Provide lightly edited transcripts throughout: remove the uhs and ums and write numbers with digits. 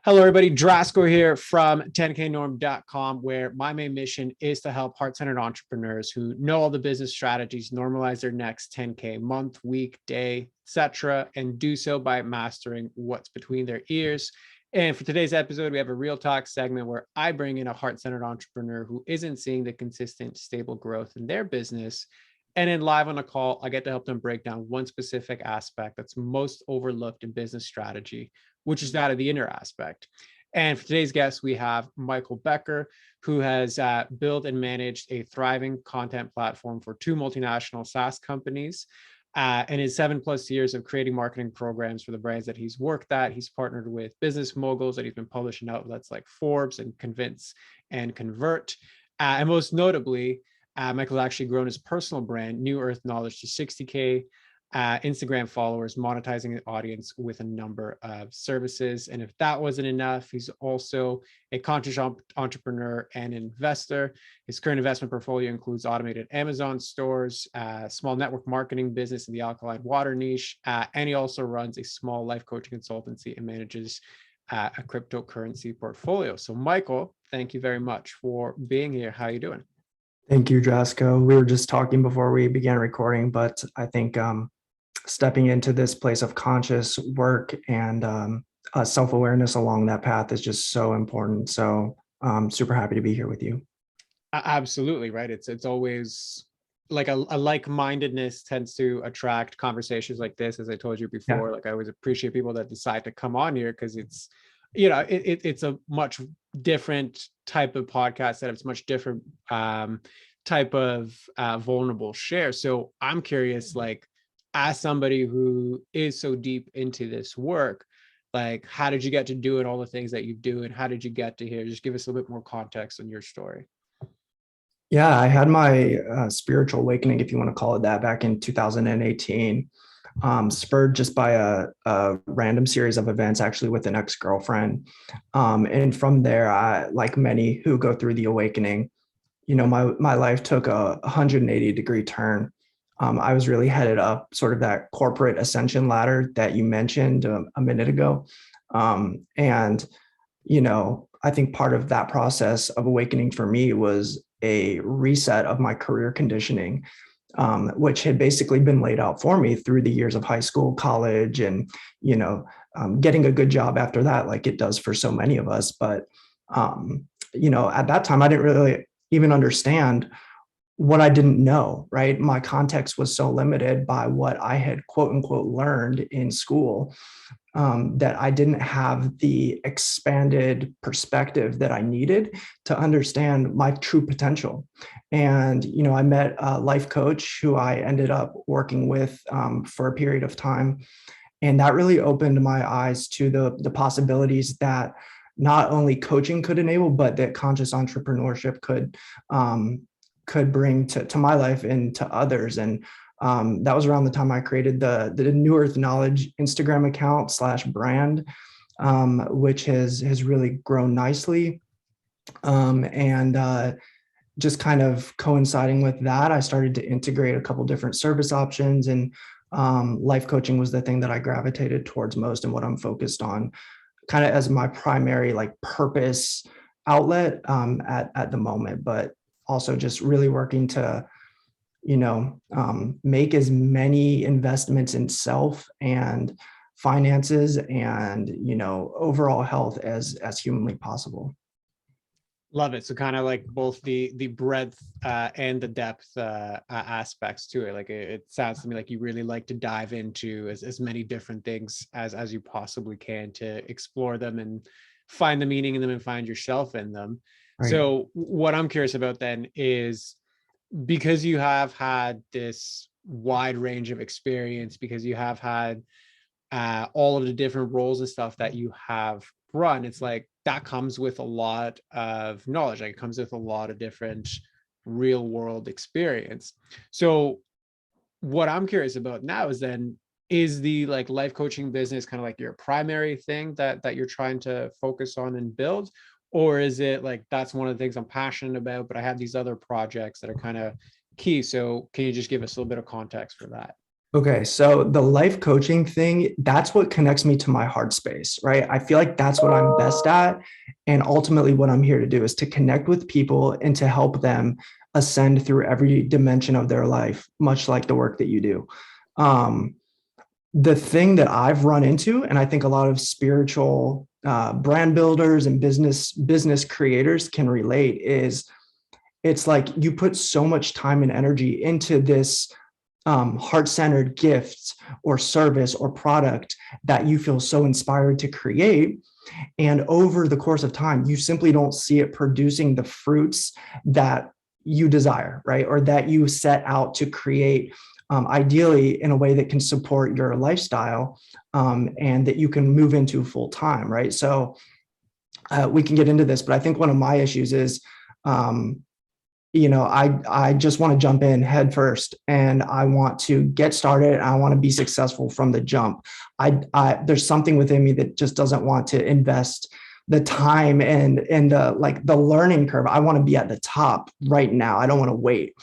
Hello, everybody. Drasco here from 10knorm.com, where my main mission is to help heart-centered entrepreneurs who know all the business strategies normalize their next 10K month, week, day, etc., and do so by mastering what's between their ears. And for today's episode, we have a real talk segment where I bring in a heart-centered entrepreneur who isn't seeing the consistent, stable growth in their business. And then live on a call, I get to help them break down one specific aspect that's most overlooked in business strategy, which is that of the inner aspect. And for today's guest, we have Michael Becker, who has built and managed a thriving content platform for two multinational SaaS companies. And his 7+ years of creating marketing programs for the brands that he's worked at. He's partnered with business moguls that he's been publishing outlets like Forbes and Convince and Convert. And most notably, Michael's actually grown his personal brand, New Earth Knowledge, to 60K Instagram followers, monetizing the audience with a number of services. And if that wasn't enough, he's also a conscious entrepreneur and investor. His current investment portfolio includes automated Amazon stores, small network marketing business in the alkaline water niche, and he also runs a small life coaching consultancy and manages a cryptocurrency portfolio. So Michael, thank you very much for being here. How are you doing? Thank you, Drasco. We were just talking before we began recording, but I think stepping into this place of conscious work and self-awareness along that path is just so important. So I'm super happy to be here with you. Absolutely, right. It's always like a like-mindedness tends to attract conversations like this. As I told you before, Yeah. like I always appreciate people that decide to come on here because it's, you know, it's a much different type of podcast setup. It's much different type of vulnerable share. So I'm curious, like, as somebody who is so deep into this work, like, how did you get to doing all the things that you do, and how did you get to here? Just give us a little bit more context on your story. Yeah, I had my spiritual awakening, if you want to call it that, back in 2018, spurred just by a random series of events, actually with an ex-girlfriend. And from there, like many who go through the awakening, you know, my life took a 180-degree turn. I was really headed up sort of that corporate ascension ladder that you mentioned a minute ago. And, you know, I think part of that process of awakening for me was a reset of my career conditioning, which had basically been laid out for me through the years of high school, college, and, you know, getting a good job after that, like it does for so many of us. But, you know, at that time, I didn't really even understand what I didn't know, right? My context was so limited by what I had quote unquote learned in school, that I didn't have the expanded perspective that I needed to understand my true potential. And, you know, I met a life coach who I ended up working with for a period of time. And that really opened my eyes to the possibilities that not only coaching could enable, but that conscious entrepreneurship could bring to my life and to others. And that was around the time I created the New Earth Knowledge Instagram account / brand, which has really grown nicely. And just kind of coinciding with that, I started to integrate a couple different service options, and life coaching was the thing that I gravitated towards most and what I'm focused on kind of as my primary like purpose outlet at the moment, but also just really working to, you know, make as many investments in self and finances and, you know, overall health as humanly possible. Love it. So kind of like both the breadth and the depth aspects to it. Like it sounds to me like you really like to dive into as many different things as you possibly can to explore them and find the meaning in them and find yourself in them. Right. So what I'm curious about then is, because you have had this wide range of experience, because you have had all of the different roles and stuff that you have run, it's like that comes with a lot of knowledge. Like it comes with a lot of different real world experience. So what I'm curious about now is then, is the like life coaching business kind of like your primary thing that you're trying to focus on and build? Or is it like, that's one of the things I'm passionate about, but I have these other projects that are kind of key? So can you just give us a little bit of context for that? Okay, so the life coaching thing, that's what connects me to my heart space, right? I feel like that's what I'm best at. And ultimately, what I'm here to do is to connect with people and to help them ascend through every dimension of their life, much like the work that you do. Um, the thing that I've run into, and I think a lot of spiritual brand builders and business creators can relate, is it's like you put so much time and energy into this heart-centered gift or service or product that you feel so inspired to create. And over the course of time, you simply don't see it producing the fruits that you desire, right? Or that you set out to create, ideally in a way that can support your lifestyle, and that you can move into full time, right? So we can get into this, but I think one of my issues is, I just want to jump in head first and I want to get started. And I want to be successful from the jump. There's something within me that just doesn't want to invest the time and the learning curve. I want to be at the top right now. I don't want to wait.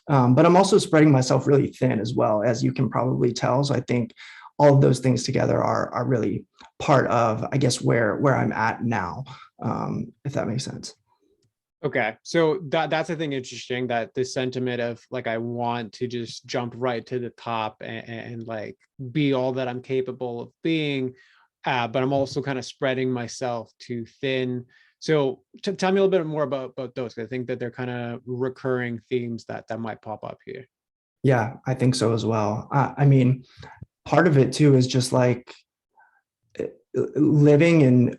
But I'm also spreading myself really thin as well, as you can probably tell. So I think all of those things together are really part of, I guess, where I'm at now, if that makes sense. Okay, so that's I think interesting, that the sentiment of like I want to just jump right to the top and like be all that I'm capable of being, but I'm also kind of spreading myself too thin. So tell me a little bit more about those. 'Cause I think that they're kind of recurring themes that might pop up here. Yeah, I think so as well. I mean, part of it too is just like living and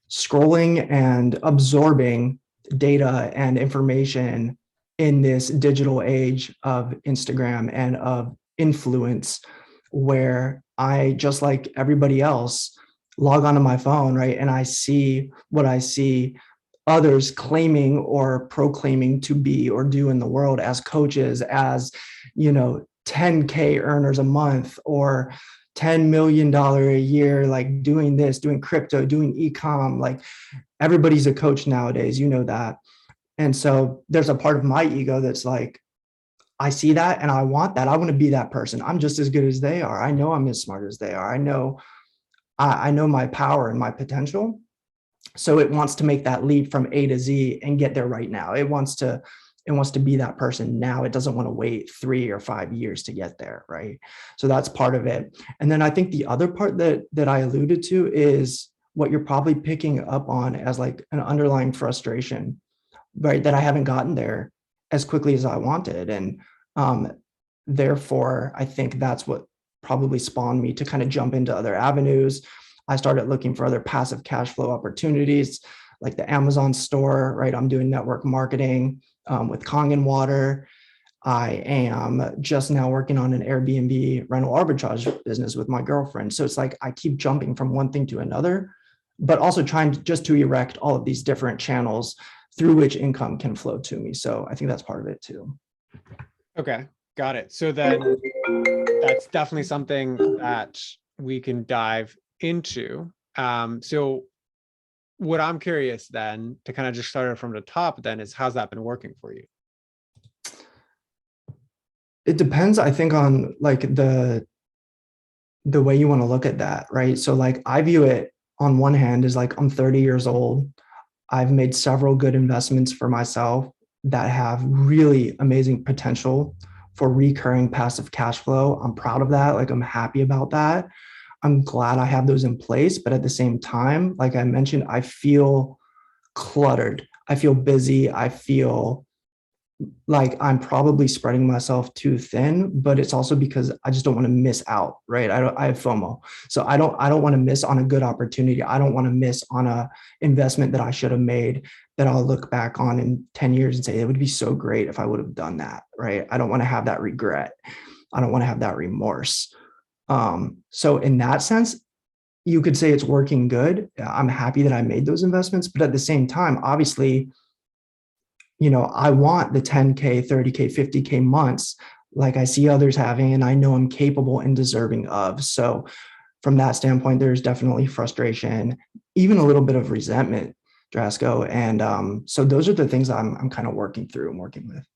scrolling and absorbing data and information in this digital age of Instagram and of influence, where I, just like everybody else, log onto my phone, right? And I see what I see others claiming or proclaiming to be or do in the world as coaches, as, 10K earners a month or $10 million a year, like doing this, doing crypto, doing ecom. Like everybody's a coach nowadays, you know that. And so there's a part of my ego that's like, I see that and I want that. I want to be that person. I'm just as good as they are. I know I'm as smart as they are. I know my power and my potential. So it wants to make that leap from A to Z and get there right now. It wants to be that person now. It doesn't want to wait 3 or 5 years to get there, right? So that's part of it. And then I think the other part that I alluded to is what you're probably picking up on as like an underlying frustration, right? That I haven't gotten there as quickly as I wanted. And um, therefore, I think that's what probably spawned me to kind of jump into other avenues. I started looking for other passive cash flow opportunities, like the Amazon store, right? I'm doing network marketing with 𝘾𝙊𝙉𝙍𝙍𝙀𝙀𝙍. I am just now working on an Airbnb rental arbitrage business with my girlfriend. So it's like I keep jumping from one thing to another, but also trying just to erect all of these different channels through which income can flow to me. So I think that's part of it too. Okay, got it. So then that's definitely something that we can dive into. So what I'm curious then, to kind of just start it from the top then, is how's that been working for you? It depends, I think, on like the way you want to look at that, right? So like I view it on one hand as like I'm 30 years old. I've made several good investments for myself that have really amazing potential for recurring passive cash flow. I'm proud of that. Like I'm happy about that. I'm glad I have those in place. But at the same time, like I mentioned, I feel cluttered. I feel busy. I feel like I'm probably spreading myself too thin, but it's also because I just don't want to miss out, right? I have FOMO. So I don't want to miss on a good opportunity. I don't want to miss on a investment that I should have made, that I'll look back on in 10 years and say, it would be so great if I would have done that, right? I don't want to have that regret. I don't want to have that remorse. So in that sense, you could say it's working good. I'm happy that I made those investments, but at the same time, obviously, I want the 10K, 30K, 50K months like I see others having, and I know I'm capable and deserving of. So from that standpoint, there's definitely frustration, even a little bit of resentment, Drasco. And so those are the things I'm kind of working through and working with.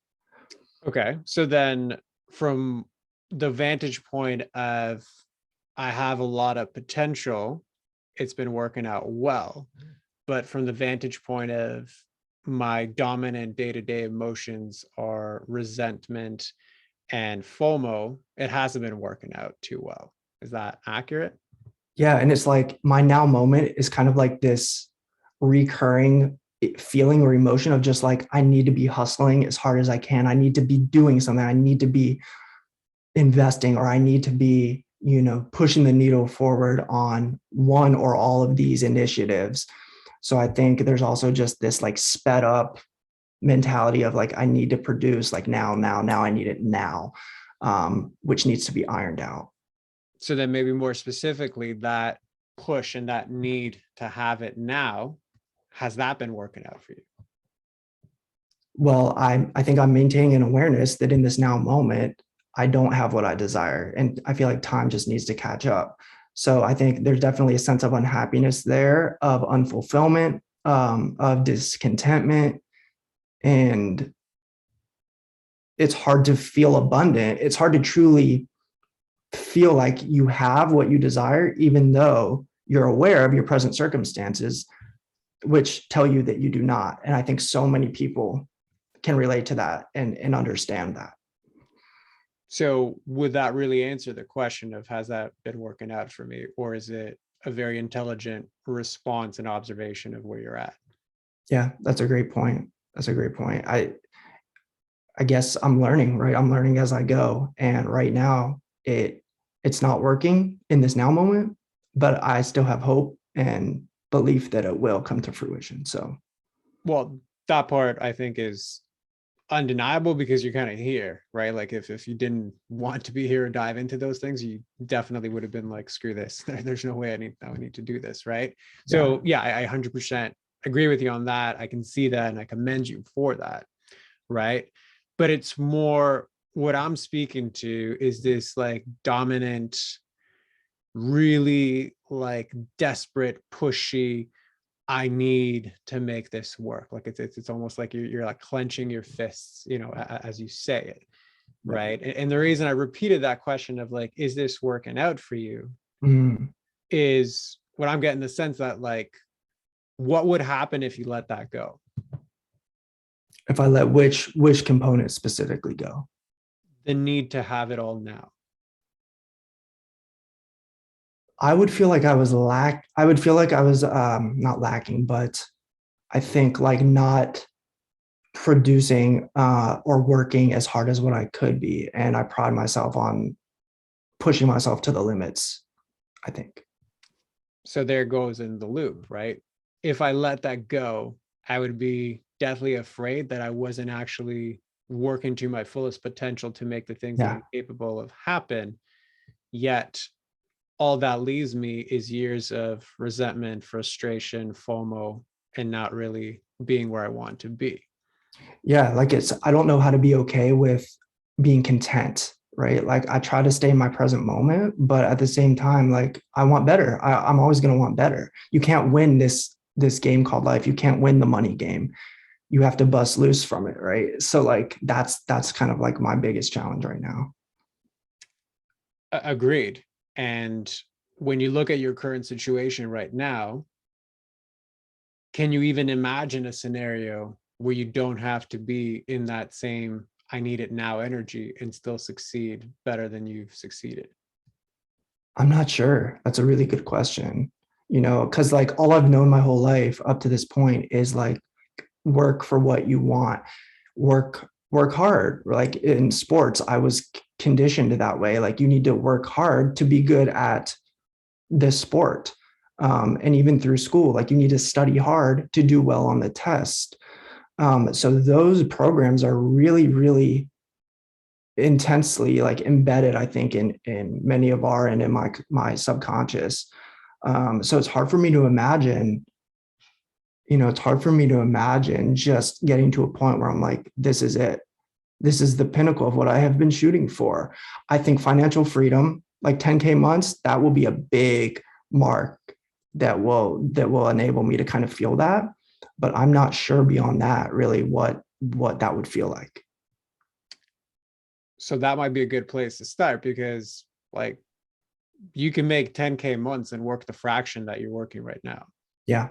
Okay, so then from the vantage point of I have a lot of potential, it's been working out well. But from the vantage point of my dominant day-to-day emotions are resentment and FOMO, it hasn't been working out too well. Is that accurate? Yeah. And it's like my now moment is kind of like this recurring feeling or emotion of just like, I need to be hustling as hard as I can. I need to be doing something. I need to be investing, or I need to be, pushing the needle forward on one or all of these initiatives. So I think there's also just this like sped up mentality of like, I need to produce like now, I need it now, which needs to be ironed out. So then maybe more specifically, that push and that need to have it now, has that been working out for you? Well, I think I'm maintaining an awareness that in this now moment, I don't have what I desire. And I feel like time just needs to catch up. So I think there's definitely a sense of unhappiness there, of unfulfillment, of discontentment. And it's hard to feel abundant. It's hard to truly feel like you have what you desire, even though you're aware of your present circumstances, which tell you that you do not. And I think so many people can relate to that and understand that. So would that really answer the question of has that been working out for me? Or is it a very intelligent response and observation of where you're at? Yeah, that's a great point. That's a great point. I guess I'm learning, right? I'm learning as I go. And right now it's not working in this now moment, but I still have hope and belief that it will come to fruition. So, well, that part I think is undeniable because you're kind of here, right? Like if you didn't want to be here or dive into those things, you definitely would have been like, screw this. There's no way I need to do this, right? So yeah, I 100% agree with you on that. I can see that and I commend you for that, right? But it's more what I'm speaking to is this like dominant, really like desperate, pushy, I need to make this work. Like it's almost like you're like clenching your fists, as you say it, right? And the reason I repeated that question of like, is this working out for you? Is what I'm getting the sense that like, what would happen if you let that go? If I let which component specifically go? The need to have it all now. I would feel like I was not lacking, but I think like not producing or working as hard as what I could be. And I pride myself on pushing myself to the limits, I think. So there goes in the loop, right? If I let that go, I would be deathly afraid that I wasn't actually working to my fullest potential to make the things that I'm capable of happen. Yet all that leaves me is years of resentment, frustration, FOMO, and not really being where I want to be. Yeah, like I don't know how to be okay with being content, right? Like I try to stay in my present moment, but at the same time, like I want better. I'm always going to want better. You can't win this game called life. You can't win the money game. You have to bust loose from it, right? So like that's kind of like my biggest challenge right now. Agreed. And when you look at your current situation right now, can you even imagine a scenario where you don't have to be in that same I need it now energy and still succeed better than you've succeeded? I'm not sure. That's a really good question. Because like all I've known my whole life up to this point is like work for what you want, work hard. Like in sports, I was conditioned that way. Like you need to work hard to be good at this sport. And even through school, like you need to study hard to do well on the test. So those programs are really, really intensely like embedded, I think, in many of our and in my subconscious. So it's hard for me to imagine, just getting to a point where I'm like, this is it. This is the pinnacle of what I have been shooting for. I think financial freedom, like 10K months, that will be a big mark that will enable me to kind of feel that. But I'm not sure beyond that really what that would feel like. So that might be a good place to start, because like you can make 10K months and work the fraction that you're working right now. Yeah.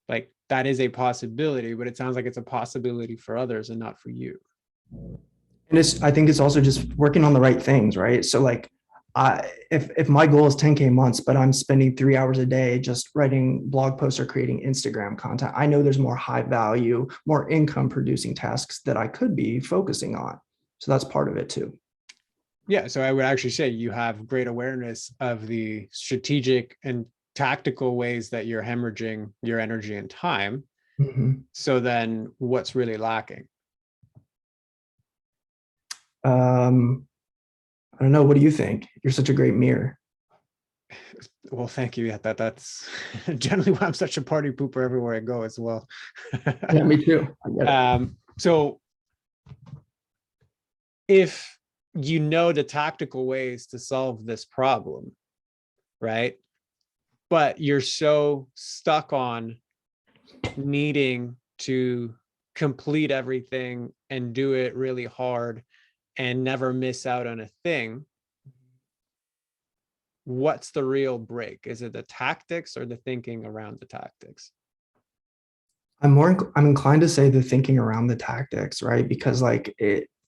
Like that is a possibility, but it sounds like it's a possibility for others and not for you. And I think it's also just working on the right things, right? So like, if my goal is 10K months, but I'm spending 3 hours a day just writing blog posts or creating Instagram content, I know there's more high value, more income producing tasks that I could be focusing on. So that's part of it too. Yeah. So I would actually say you have great awareness of the strategic and tactical ways that you're hemorrhaging your energy and time. Mm-hmm. So then what's really lacking? I don't know. What do you think? You're such a great mirror. Well, thank you. Yeah, that's generally why I'm such a party pooper everywhere I go as well. Yeah, me too. I get it. So if you know the tactical ways to solve this problem, right? But you're so stuck on needing to complete everything and do it really hard and never miss out on a thing, what's the real break? Is it the tactics or the thinking around the tactics? I'm inclined to say the thinking around the tactics, right? Because like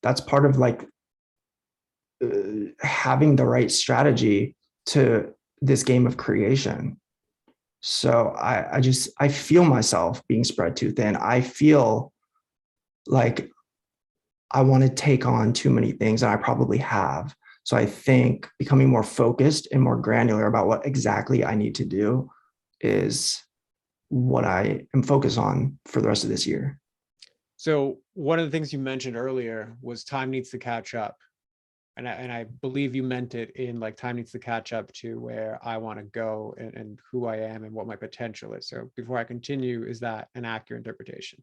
that's part of like having the right strategy to this game of creation. So I feel myself being spread too thin. I feel like I want to take on too many things, and I probably have. So I think becoming more focused and more granular about what exactly I need to do is what I am focused on for the rest of this year. So one of the things you mentioned earlier was time needs to catch up. And I believe you meant it in like time needs to catch up to where I want to go and who I am and what my potential is. So before I continue, is that an accurate interpretation?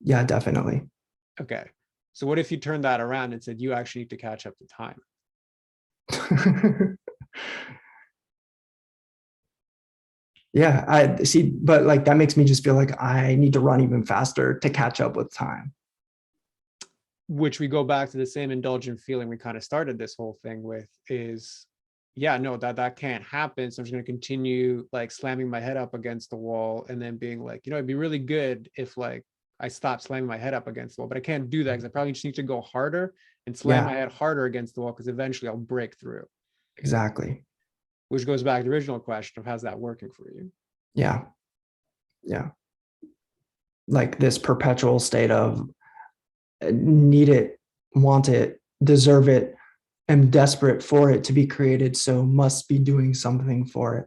Yeah, definitely. Okay. So what if you turned that around and said you actually need to catch up to time? Yeah, I see, but like that makes me just feel like I need to run even faster to catch up with time. Which we go back to the same indulgent feeling we kind of started this whole thing with is, yeah, no, that can't happen. So I'm just going to continue like slamming my head up against the wall and then being like, it'd be really good if like I stop slamming my head up against the wall, but I can't do that because I probably just need to go harder and slam my Yeah, head harder against the wall because eventually I'll break through. exactly. Which goes back to the original question of how's that working for you? Yeah, yeah. Like this perpetual state of need it, want it, deserve it, am desperate for it to be created, so must be doing something for it.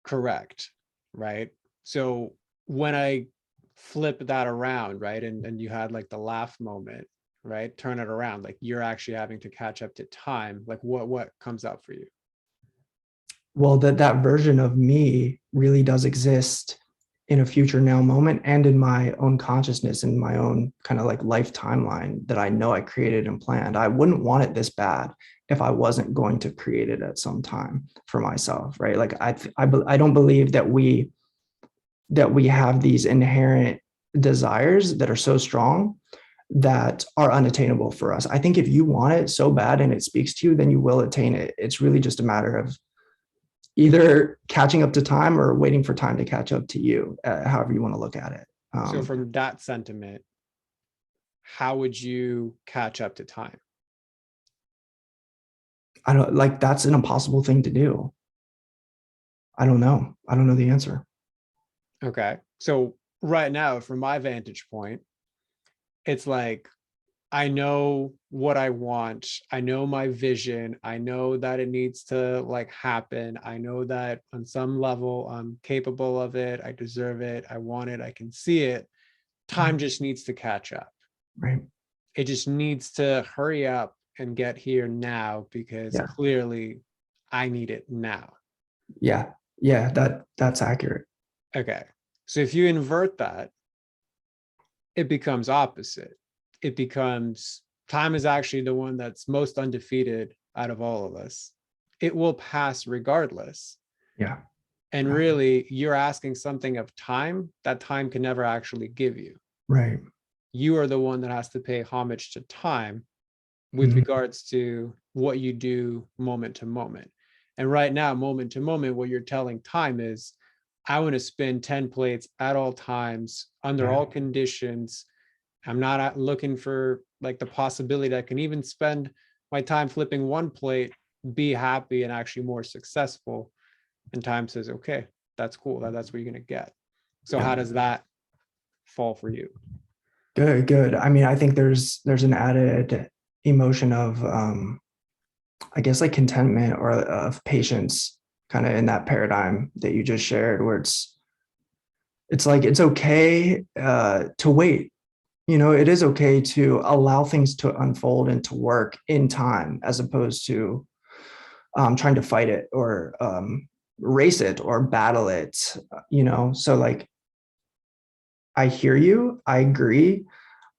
Correct. Right. So when I flip that around, right, and you had like the laugh moment, right, turn it around, like you're actually having to catch up to time, like what comes up for you? Well, that version of me really does exist in a future now moment and in my own consciousness and my own kind of like life timeline that I know I created and planned. I wouldn't want it this bad if I wasn't going to create it at some time for myself, right? Like I don't believe that we have these inherent desires that are so strong that are unattainable for us. I think if you want it so bad and it speaks to you, then you will attain it. It's really just a matter of either catching up to time or waiting for time to catch up to you, however you want to look at it. So from that sentiment, how would you catch up to time? I don't like that's an impossible thing to do. I don't know. I don't know the answer. Okay. So right now, from my vantage point, it's like I know what I want. I know my vision. I know that it needs to like happen. I know that on some level I'm capable of it. I deserve it. I want it. I can see it. Time just needs to catch up. Right. It just needs to hurry up and get here now because Yeah. clearly I need it now. Yeah. Yeah. That's accurate. Okay. So if you invert that, it becomes opposite. It becomes time is actually the one that's most undefeated out of all of us. It will pass regardless. Yeah. And really, you're asking something of time that time can never actually give you. Right. you are the one that has to pay homage to time with regards to what you do moment to moment. And right now, moment to moment, what you're telling time is, I want to spin 10 plates at all times under all conditions. I'm not looking for like the possibility that I can even spend my time flipping one plate, be happy and actually more successful. And time says, okay, that's cool. That's what you're going to get. So how does that fall for you? Good, good. I mean, I think there's an added emotion of I guess like contentment or of patience kind of in that paradigm that you just shared, where it's like it's okay to wait. You know, it is okay to allow things to unfold and to work in time, as opposed to trying to fight it or race it or battle it, you know? So like, I hear you, I agree.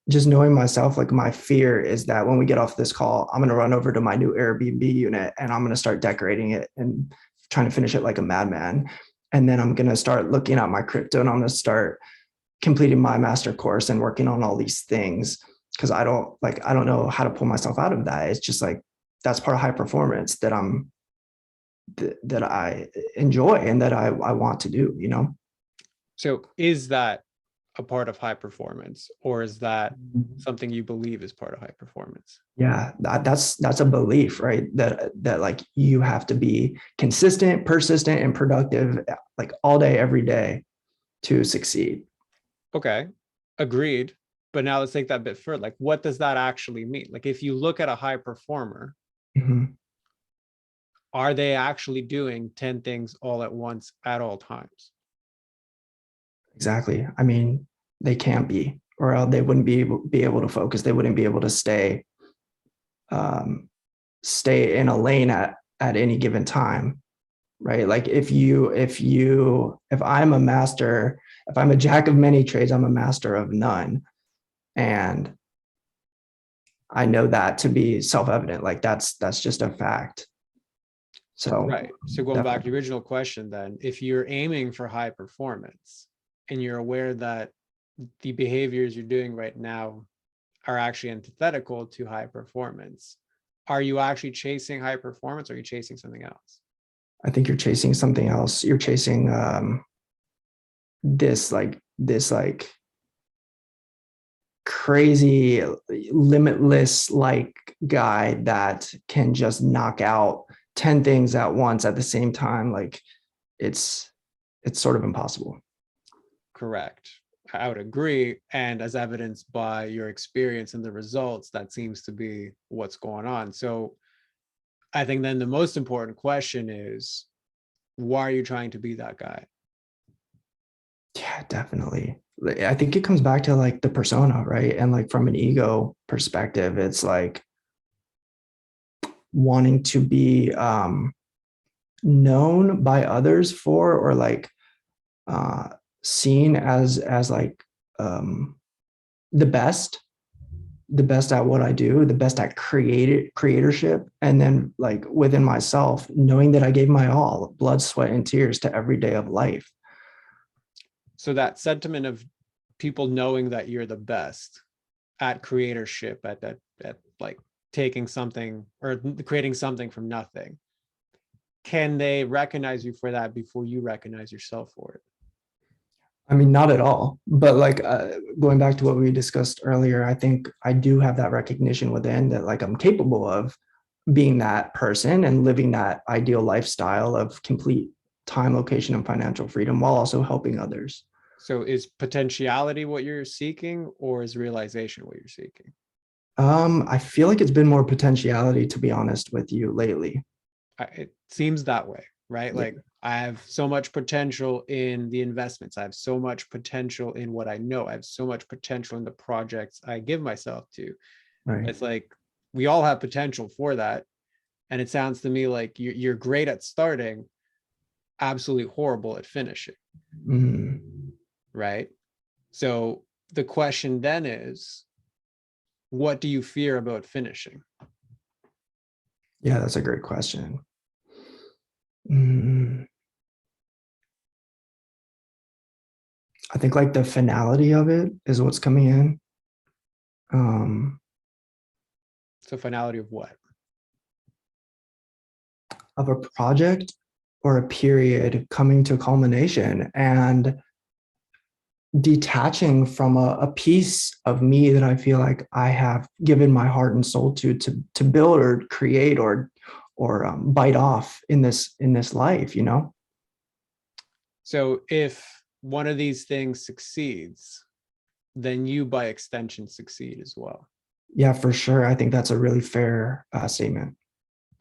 Just knowing myself, like my fear is that when we get off this call, I'm going to run over to my new Airbnb unit and I'm going to start decorating it and trying to finish it like a madman. And then I'm going to start looking at my crypto and I'm going to start completing my master course and working on all these things, because I don't know how to pull myself out of that. It's just like, that's part of high performance that I enjoy and that I want to do, you know? So is that a part of high performance, or is that something you believe is part of high performance? Yeah, that's a belief, right? That like you have to be consistent, persistent, and productive like all day, every day to succeed. Okay, agreed. But now let's take that a bit further. Like, what does that actually mean? Like, if you look at a high performer, are they actually doing 10 things all at once at all times? Exactly. I mean, they can't be, or else they wouldn't be able to focus. They wouldn't be able to stay in a lane at any given time, right? Like if I'm a master, if I'm a jack of many trades, I'm a master of none. And I know that to be self-evident. Like that's just a fact. So right. So going back to the original question, then, if you're aiming for high performance and you're aware that the behaviors you're doing right now are actually antithetical to high performance, are you actually chasing high performance, or are you chasing something else? I think you're chasing something else. You're chasing this crazy, limitless like guy that can just knock out 10 things at once at the same time. Like it's sort of impossible. Correct. I would agree. And as evidenced by your experience and the results, that seems to be what's going on. So I think then the most important question is, why are you trying to be that guy? Yeah, definitely. I think it comes back to like the persona, right? And like from an ego perspective, it's like wanting to be known by others for, or like seen as like the best at what I do, the best at creatorship. And then like within myself, knowing that I gave my all, blood, sweat, and tears to every day of life. So that sentiment of people knowing that you're the best at creatorship, at like taking something or creating something from nothing, can they recognize you for that before you recognize yourself for it? I mean, not at all. But like going back to what we discussed earlier, I think I do have that recognition within that, like I'm capable of being that person and living that ideal lifestyle of complete time, location, and financial freedom while also helping others. So is potentiality what you're seeking, or is realization what you're seeking? I feel like it's been more potentiality, to be honest with you, lately. It seems that way, right? Yeah. Like, I have so much potential in the investments. I have so much potential in what I know. I have so much potential in the projects I give myself to. Right. It's like we all have potential for that. And it sounds to me like you're great at starting, absolutely horrible at finishing, right? So the question then is, what do you fear about finishing? Yeah, that's a great question. I think like the finality of it is what's coming in. um, So finality of what? of a project or a period coming to culmination and detaching from a piece of me that I feel like I have given my heart and soul to build or create or bite off in this life, you know? So if one of these things succeeds, then you by extension succeed as well. Yeah, for sure. I think that's a really fair statement.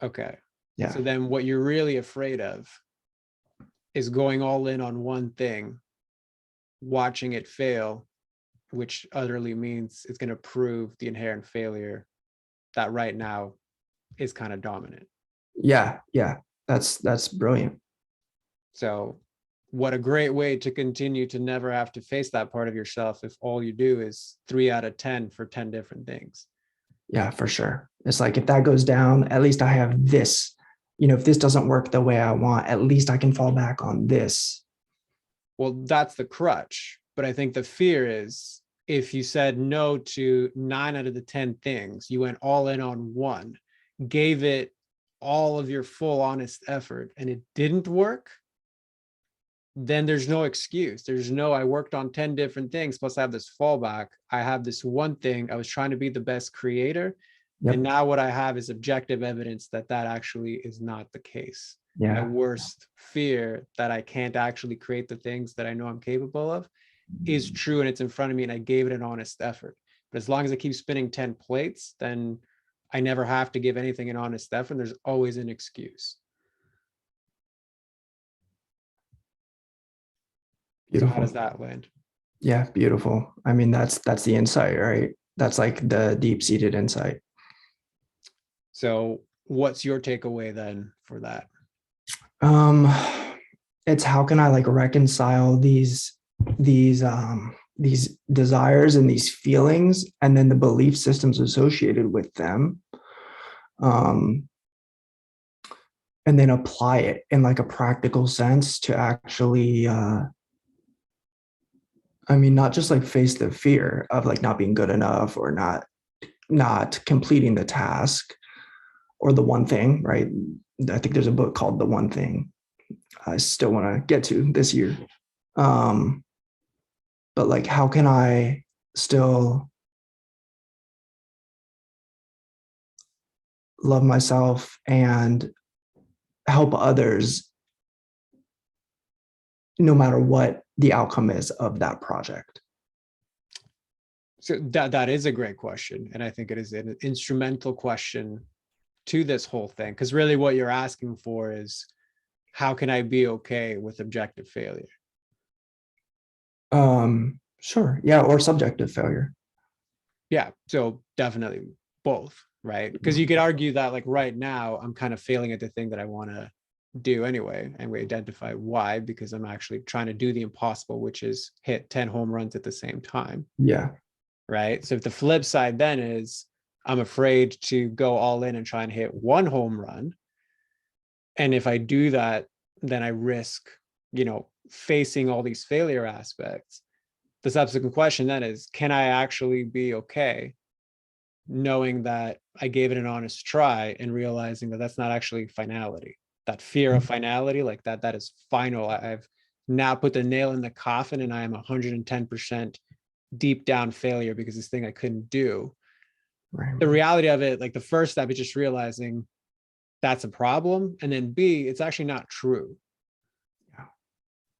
Okay. Yeah. So then what you're really afraid of is going all in on one thing, watching it fail, which utterly means it's going to prove the inherent failure that right now is kind of dominant. Yeah. Yeah. That's brilliant. So what a great way to continue to never have to face that part of yourself if all you do is 3 out of 10 for 10 different things. Yeah, for sure. It's like if that goes down, at least I have this. You know, if this doesn't work the way I want, at least I can fall back on this. Well, that's the crutch. But I think the fear is if you said no to 9 out of the 10 things, you went all in on one, gave it all of your full honest effort, and it didn't work, then there's no excuse. There's no, I worked on 10 different things, plus I have this fallback. I have this one thing. I was trying to be the best creator. Yep. And now what I have is objective evidence that that actually is not the case. My Yeah. worst fear that I can't actually create the things that I know I'm capable of is true, and it's in front of me, and I gave it an honest effort. But as long as I keep spinning 10 plates, then I never have to give anything an honest effort. There's always an excuse. So how Beautiful. does that land? Yeah, beautiful. I mean, that's the insight, right? That's like the deep-seated insight. So what's your takeaway then for that? Um, it's how can I like reconcile these desires and these feelings and then the belief systems associated with them. And then apply it in like a practical sense to actually I mean, not just like face the fear of like not being good enough or not completing the task or the one thing, right? I think there's a book called The One Thing I still want to get to this year. But like, how can I still love myself and help others no matter what the outcome is of that project? So that is a great question. And I think it is an instrumental question to this whole thing. Because really what you're asking for is, how can I be okay with objective failure? Sure. Yeah. Or subjective failure. Yeah. So definitely both, right? Because you could argue that like right now, I'm kind of failing at the thing that I want to do anyway. And we identify why, because I'm actually trying to do the impossible, which is hit 10 home runs at the same time. Yeah. Right. So if the flip side then is I'm afraid to go all in and try and hit 1 home run. And if I do that, then I risk, facing all these failure aspects. The subsequent question then is, can I actually be okay knowing that I gave it an honest try and realizing that that's not actually finality? That fear of finality, like that is final. I've now put the nail in the coffin and I am 110% deep down failure because this thing I couldn't do. Right. The reality of it, like the first step is just realizing that's a problem. And then B, it's actually not true. Yeah.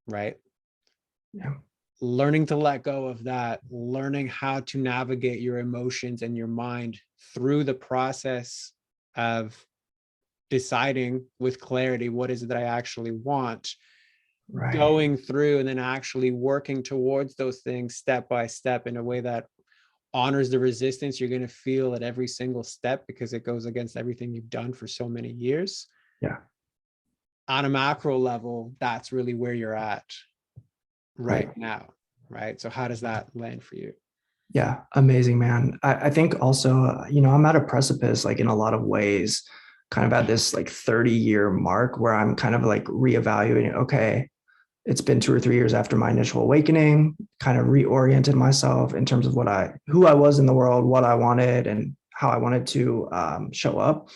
Right. Yeah. Learning to let go of that, learning how to navigate your emotions and your mind through the process of deciding with clarity, what is it that I actually want, Right. going through and then actually working towards those things step by step in a way that honors the resistance you're going to feel at every single step because it goes against everything you've done for so many years. Yeah. On a macro level, that's really where you're at right now, right? So how does that land for you? Yeah, amazing, man. I think also, I'm at a precipice, like in a lot of ways, kind of at this like 30-year mark where I'm kind of like reevaluating, okay, it's been 2 or 3 years after my initial awakening, kind of reoriented myself in terms of who I was in the world, what I wanted, and how I wanted to show up.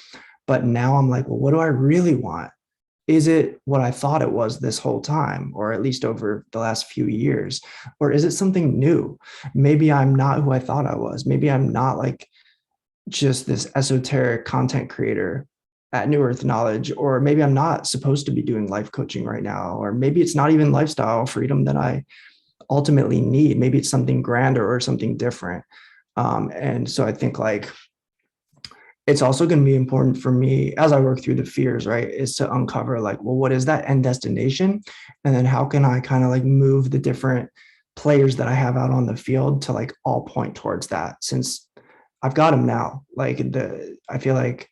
But now I'm like, well, what do I really want? Is it what I thought it was this whole time, or at least over the last few years? Or is it something new? Maybe I'm not who I thought I was. Maybe I'm not like just this esoteric content creator at New Earth Knowledge, or maybe I'm not supposed to be doing life coaching right now, or maybe it's not even lifestyle freedom that I ultimately need. Maybe it's something grander or something different. And so I think like it's also going to be important for me as I work through the fears, right, is to uncover like, well, what is that end destination? And then how can I kind of like move the different players that I have out on the field to like all point towards that, since I've got them now. Like I feel like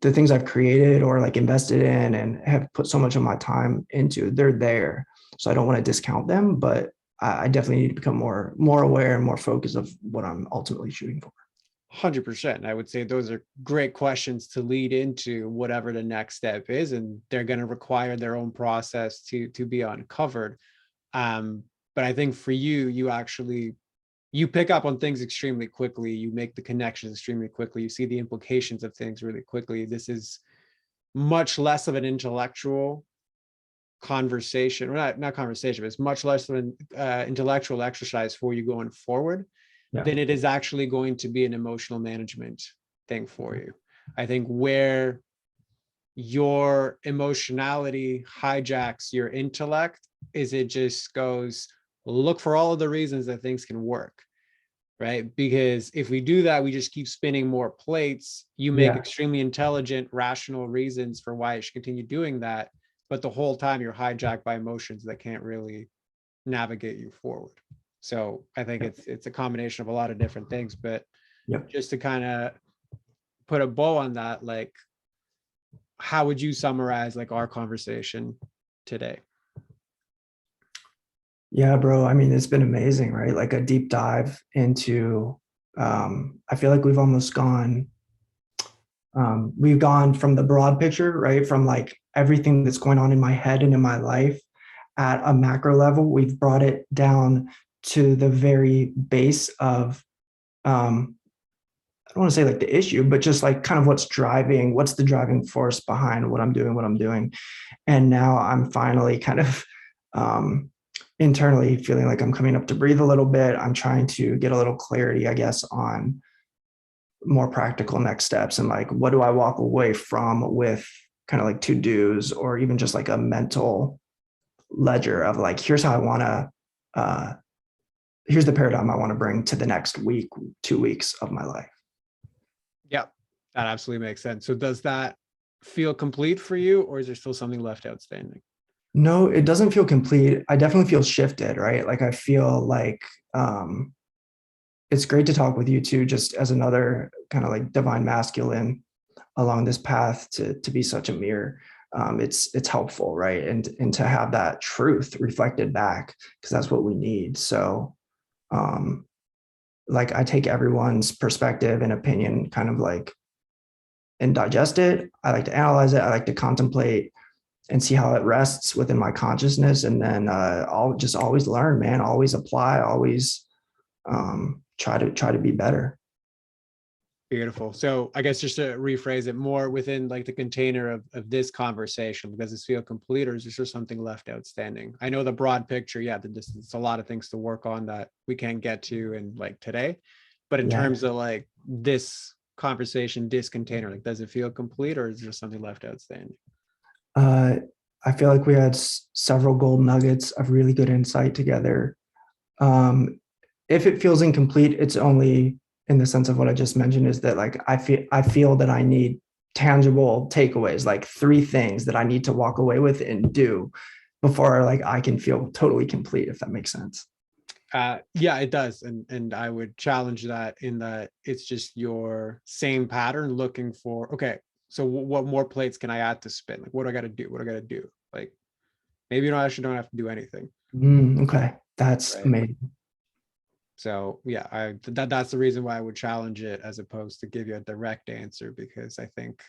the things I've created or like invested in and have put so much of my time into, they're there. So I don't want to discount them, but I definitely need to become more aware and more focused of what I'm ultimately shooting for. 100%. I would say those are great questions to lead into whatever the next step is, and they're going to require their own process to be uncovered. But I think for you, you pick up on things extremely quickly. You make the connections extremely quickly. You see the implications of things really quickly. This is much less of an intellectual conversation, or not conversation, but it's much less of an intellectual exercise for you going forward than it is actually going to be an emotional management thing for you. I think where your emotionality hijacks your intellect is it just goes, look for all of the reasons that things can work, right? Because if we do that, we just keep spinning more plates. You make extremely intelligent, rational reasons for why you should continue doing that. But the whole time you're hijacked by emotions that can't really navigate you forward. So I think it's a combination of a lot of different things, but just to kind of put a bow on that, like, how would you summarize like our conversation today? Yeah, bro. I mean, it's been amazing, right? Like a deep dive into, I feel like we've gone from the broad picture, right? From like everything that's going on in my head and in my life at a macro level. We've brought it down to the very base of, I don't want to say like the issue, but just like kind of what's the driving force behind what I'm doing. And now I'm finally kind of internally feeling like I'm coming up to breathe a little bit. I'm trying to get a little clarity, I guess, on more practical next steps and like, what do I walk away from with kind of like to-dos, or even just like a mental ledger of like, here's how I want to, here's the paradigm I want to bring to the next week, 2 weeks of my life. Yeah, that absolutely makes sense. So does that feel complete for you, or is there still something left outstanding? No, it doesn't feel complete. I definitely feel shifted, right? Like I feel like it's great to talk with you too, just as another kind of like divine masculine along this path to be such a mirror. It's helpful, right? And to have that truth reflected back, because that's what we need. So like I take everyone's perspective and opinion kind of like and digest it. I like to analyze it. I like to contemplate and see how it rests within my consciousness. And then I'll just always learn, man, always apply, always try to be better. Beautiful. So I guess just to rephrase it more within like the container of this conversation, does this feel complete, or is there something left outstanding? I know the broad picture, it's a lot of things to work on that we can't get to in like today, but in terms of like this conversation, this container, like, does it feel complete, or is there something left outstanding? I feel like we had several gold nuggets of really good insight together. If it feels incomplete, it's only in the sense of what I just mentioned, is that like I feel that I need tangible takeaways, like 3 things that I need to walk away with and do before like I can feel totally complete, if that makes sense. Yeah, it does. And I would challenge that in that it's just your same pattern looking for, okay, so what more plates can I add to spin? Like, what do I got to do? What do I got to do? Like, maybe you actually don't have to do anything. Okay. That's right? amazing. So yeah, that's the reason why I would challenge it as opposed to give you a direct answer, because I think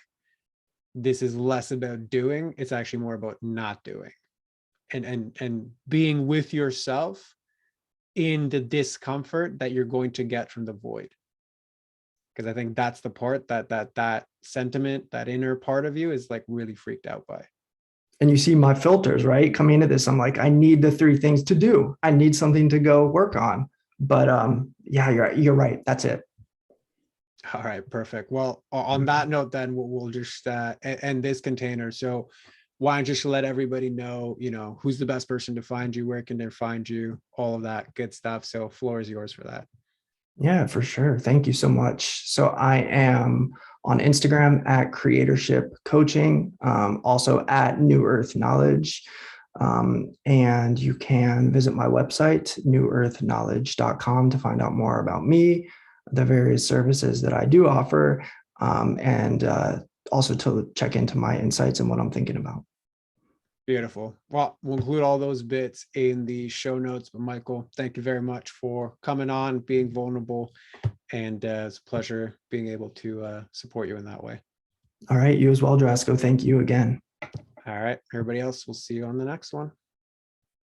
this is less about doing. It's actually more about not doing. and being with yourself in the discomfort that you're going to get from the void. Because I think that's the part that sentiment, that inner part of you is like really freaked out by. And you see my filters, right? Coming into this, I'm like, I need the 3 things to do. I need something to go work on. But yeah, you're right. That's it. All right, perfect. Well, on that note, then we'll just end this container. So why don't you just let everybody know, who's the best person to find you, where can they find you, all of that good stuff. So floor is yours for that. Yeah, for sure. Thank you so much. So I am on Instagram at Creatorship Coaching, also at New Earth Knowledge. And you can visit my website, newearthknowledge.com, to find out more about me, the various services that I do offer, and also to check into my insights and what I'm thinking about. Beautiful. Well, we'll include all those bits in the show notes. But Michael, thank you very much for coming on, being vulnerable, and it's a pleasure being able to support you in that way. All right. You as well, 𝘀𝙊𝙍𝙍. Thank you again. All right. Everybody else, we'll see you on the next one.